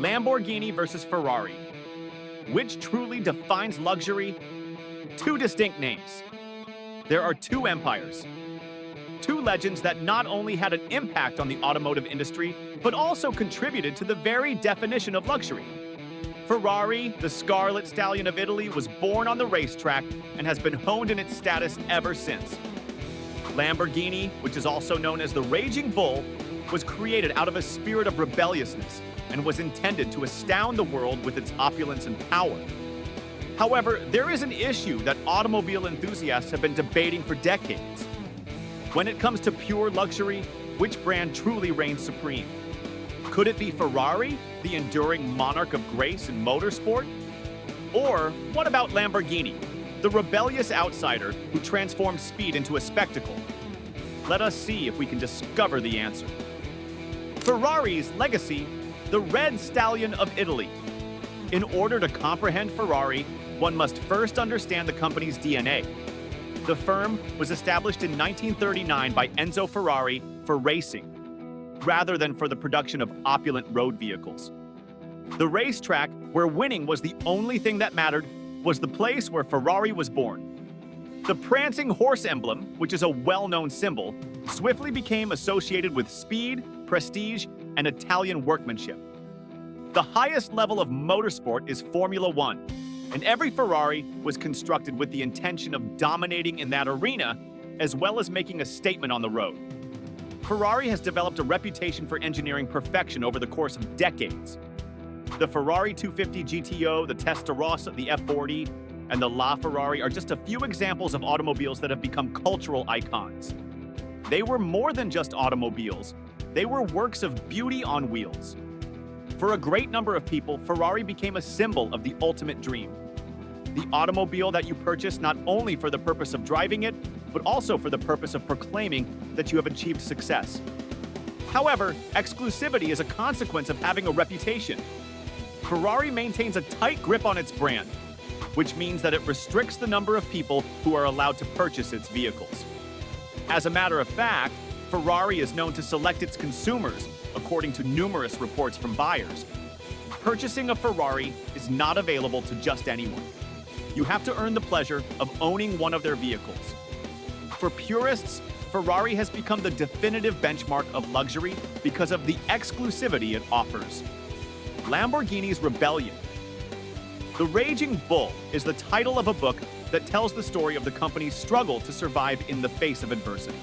Lamborghini versus Ferrari. Which truly defines luxury? Two distinct names. There are two empires. Two legends that not only had an impact on the automotive industry, but also contributed to the very definition of luxury. Ferrari, the Scarlet Stallion of Italy, was born on the racetrack and has been honed in its status ever since. Lamborghini, which is also known as the Raging Bull, was created out of a spirit of rebelliousness and was intended to astound the world with its opulence and power. However, there is an issue that automobile enthusiasts have been debating for decades. When it comes to pure luxury, which brand truly reigns supreme? Could it be Ferrari, the enduring monarch of grace and motorsport? Or what about Lamborghini, the rebellious outsider who transformed speed into a spectacle? Let us see if we can discover the answer. Ferrari's legacy, the Red Stallion of Italy. In order to comprehend Ferrari, one must first understand the company's DNA. The firm was established in 1939 by Enzo Ferrari for racing, rather than for the production of opulent road vehicles. The racetrack, where winning was the only thing that mattered, was the place where Ferrari was born. The prancing horse emblem, which is a well-known symbol, swiftly became associated with speed, prestige, and Italian workmanship. The highest level of motorsport is Formula One, and every Ferrari was constructed with the intention of dominating in that arena, as well as making a statement on the road. Ferrari has developed a reputation for engineering perfection over the course of decades. The Ferrari 250 GTO, the Testarossa, the F40, and the LaFerrari are just a few examples of automobiles that have become cultural icons. They were more than just automobiles. They were works of beauty on wheels. For a great number of people, Ferrari became a symbol of the ultimate dream. The automobile that you purchase not only for the purpose of driving it, but also for the purpose of proclaiming that you have achieved success. However, exclusivity is a consequence of having a reputation. Ferrari maintains a tight grip on its brand, which means that it restricts the number of people who are allowed to purchase its vehicles. As a matter of fact, Ferrari is known to select its consumers according to numerous reports from buyers. Purchasing a Ferrari is not available to just anyone. You have to earn the pleasure of owning one of their vehicles. For purists, Ferrari has become the definitive benchmark of luxury because of the exclusivity it offers. Lamborghini's Rebellion. The Raging Bull is the title of a book that tells the story of the company's struggle to survive in the face of adversity.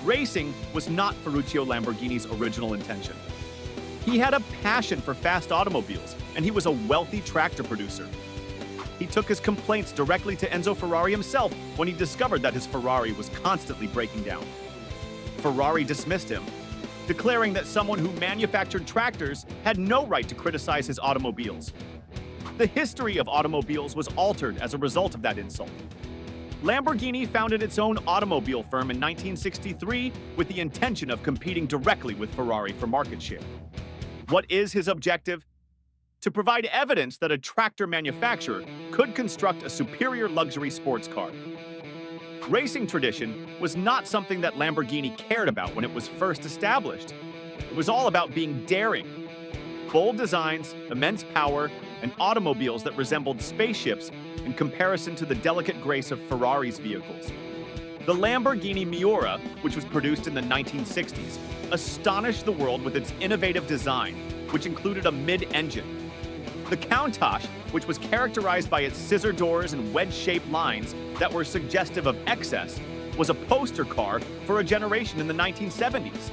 Racing was not Ferruccio Lamborghini's original intention. He had a passion for fast automobiles, and he was a wealthy tractor producer. He took his complaints directly to Enzo Ferrari himself when he discovered that his Ferrari was constantly breaking down. Ferrari dismissed him, declaring that someone who manufactured tractors had no right to criticize his automobiles. The history of automobiles was altered as a result of that insult. Lamborghini founded its own automobile firm in 1963 with the intention of competing directly with Ferrari for market share. What is his objective? To provide evidence that a tractor manufacturer could construct a superior luxury sports car. Racing tradition was not something that Lamborghini cared about when it was first established. It was all about being daring. Bold designs, immense power, and automobiles that resembled spaceships in comparison to the delicate grace of Ferrari's vehicles. The Lamborghini Miura, which was produced in the 1960s, astonished the world with its innovative design, which included a mid-engine. The Countach, which was characterized by its scissor doors and wedge-shaped lines that were suggestive of excess, was a poster car for a generation in the 1970s.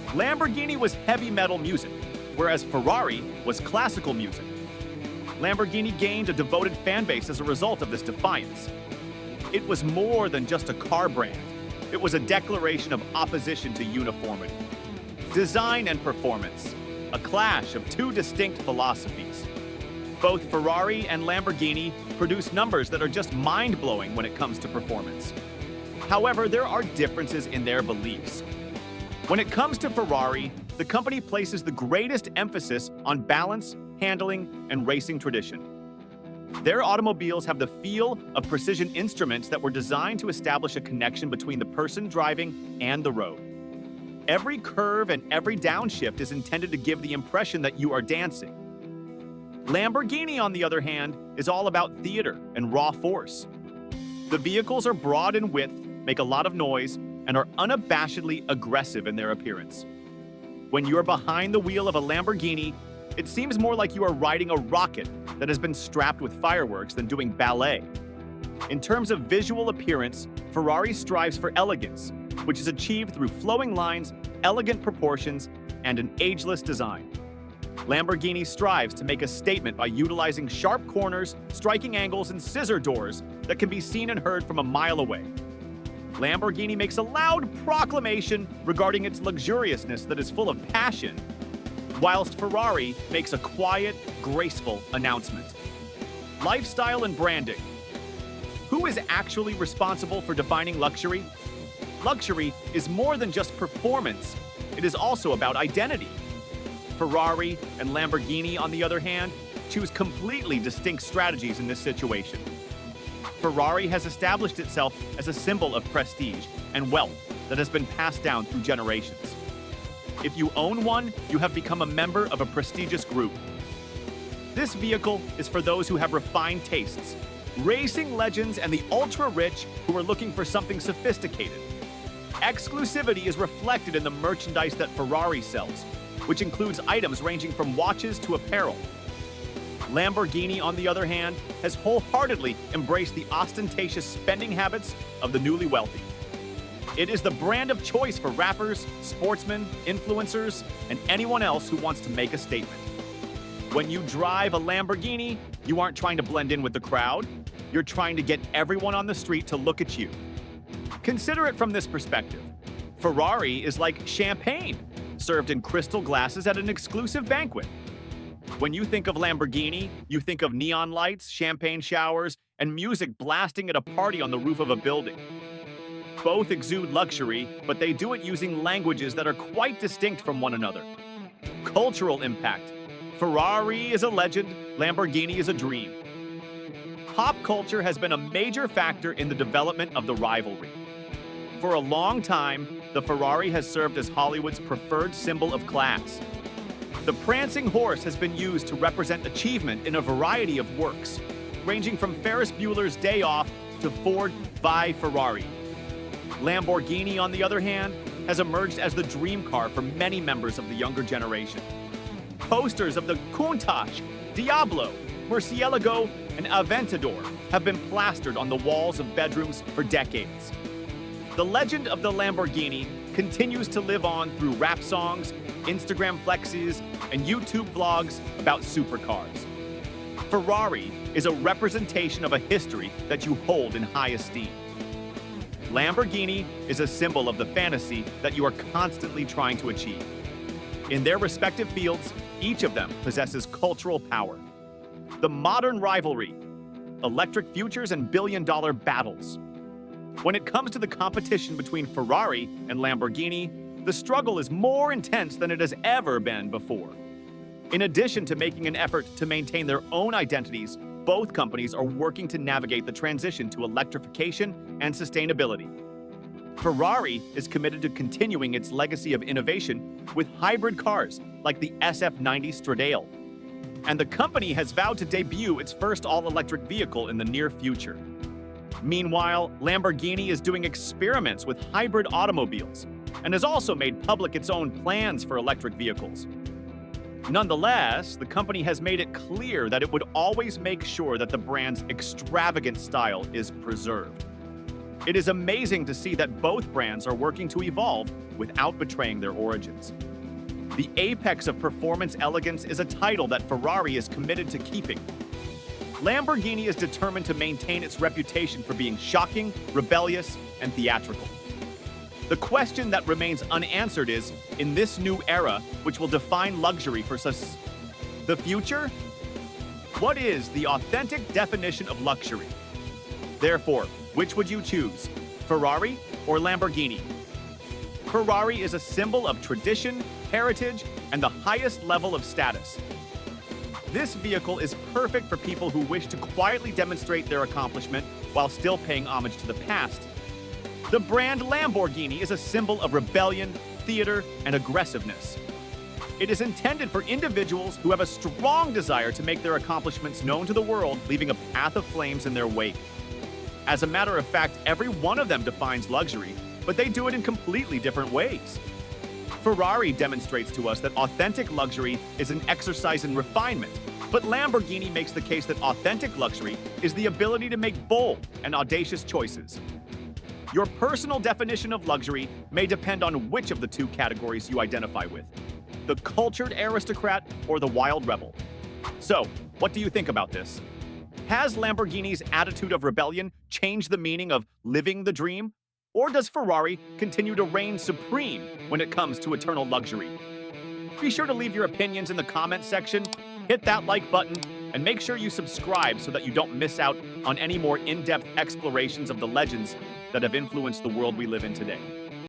Lamborghini was heavy metal music, whereas Ferrari was classical music. Lamborghini gained a devoted fan base as a result of this defiance. It was more than just a car brand. It was a declaration of opposition to uniformity. Design and performance, a clash of two distinct philosophies. Both Ferrari and Lamborghini produce numbers that are just mind-blowing when it comes to performance. However, there are differences in their beliefs. When it comes to Ferrari, the company places the greatest emphasis on balance, handling, and racing tradition. Their automobiles have the feel of precision instruments that were designed to establish a connection between the person driving and the road. Every curve and every downshift is intended to give the impression that you are dancing. Lamborghini, on the other hand, is all about theater and raw force. The vehicles are broad in width, make a lot of noise, and are unabashedly aggressive in their appearance. When you're behind the wheel of a Lamborghini, it seems more like you are riding a rocket that has been strapped with fireworks than doing ballet. In terms of visual appearance, Ferrari strives for elegance, which is achieved through flowing lines, elegant proportions, and an ageless design. Lamborghini strives to make a statement by utilizing sharp corners, striking angles, and scissor doors that can be seen and heard from a mile away. Lamborghini makes a loud proclamation regarding its luxuriousness that is full of passion, whilst Ferrari makes a quiet, graceful announcement. Lifestyle and branding. Who is actually responsible for defining luxury? Luxury is more than just performance. It is also about identity. Ferrari and Lamborghini, on the other hand, choose completely distinct strategies in this situation. Ferrari has established itself as a symbol of prestige and wealth that has been passed down through generations. If you own one, you have become a member of a prestigious group. This vehicle is for those who have refined tastes, racing legends, and the ultra-rich who are looking for something sophisticated. Exclusivity is reflected in the merchandise that Ferrari sells, which includes items ranging from watches to apparel. Lamborghini, on the other hand, has wholeheartedly embraced the ostentatious spending habits of the newly wealthy. It is the brand of choice for rappers, sportsmen, influencers, and anyone else who wants to make a statement. When you drive a Lamborghini, you aren't trying to blend in with the crowd. You're trying to get everyone on the street to look at you. Consider it from this perspective. Ferrari is like champagne, served in crystal glasses at an exclusive banquet. When you think of Lamborghini, you think of neon lights, champagne showers, and music blasting at a party on the roof of a building. Both exude luxury, but they do it using languages that are quite distinct from one another. Cultural impact. Ferrari is a legend, Lamborghini is a dream. Pop culture has been a major factor in the development of the rivalry. For a long time, the Ferrari has served as Hollywood's preferred symbol of class. The prancing horse has been used to represent achievement in a variety of works, ranging from Ferris Bueller's Day Off to Ford v Ferrari. Lamborghini, on the other hand, has emerged as the dream car for many members of the younger generation. Posters of the Countach, Diablo, Murcielago, and Aventador have been plastered on the walls of bedrooms for decades. The legend of the Lamborghini continues to live on through rap songs, Instagram flexes, and YouTube vlogs about supercars. Ferrari is a representation of a history that you hold in high esteem. Lamborghini is a symbol of the fantasy that you are constantly trying to achieve. In their respective fields, each of them possesses cultural power. The modern rivalry, electric futures, and billion-dollar battles. When it comes to the competition between Ferrari and Lamborghini, the struggle is more intense than it has ever been before. In addition to making an effort to maintain their own identities, both companies are working to navigate the transition to electrification and sustainability. Ferrari is committed to continuing its legacy of innovation with hybrid cars like the SF90 Stradale. And the company has vowed to debut its first all-electric vehicle in the near future. Meanwhile, Lamborghini is doing experiments with hybrid automobiles and has also made public its own plans for electric vehicles. Nonetheless, the company has made it clear that it would always make sure that the brand's extravagant style is preserved. It is amazing to see that both brands are working to evolve without betraying their origins. The apex of performance elegance is a title that Ferrari is committed to keeping. Lamborghini is determined to maintain its reputation for being shocking, rebellious, and theatrical. The question that remains unanswered is, in this new era, which will define luxury for the future, what is the authentic definition of luxury? Therefore, which would you choose, Ferrari or Lamborghini? Ferrari is a symbol of tradition, heritage, and the highest level of status. This vehicle is perfect for people who wish to quietly demonstrate their accomplishment while still paying homage to the past. The brand Lamborghini is a symbol of rebellion, theater, and aggressiveness. It is intended for individuals who have a strong desire to make their accomplishments known to the world, leaving a path of flames in their wake. As a matter of fact, every one of them defines luxury, but they do it in completely different ways. Ferrari demonstrates to us that authentic luxury is an exercise in refinement, but Lamborghini makes the case that authentic luxury is the ability to make bold and audacious choices. Your personal definition of luxury may depend on which of the two categories you identify with: the cultured aristocrat or the wild rebel. So, what do you think about this? Has Lamborghini's attitude of rebellion changed the meaning of living the dream? Or does Ferrari continue to reign supreme when it comes to eternal luxury? Be sure to leave your opinions in the comments section, hit that like button, and make sure you subscribe so that you don't miss out on any more in-depth explorations of the legends that have influenced the world we live in today.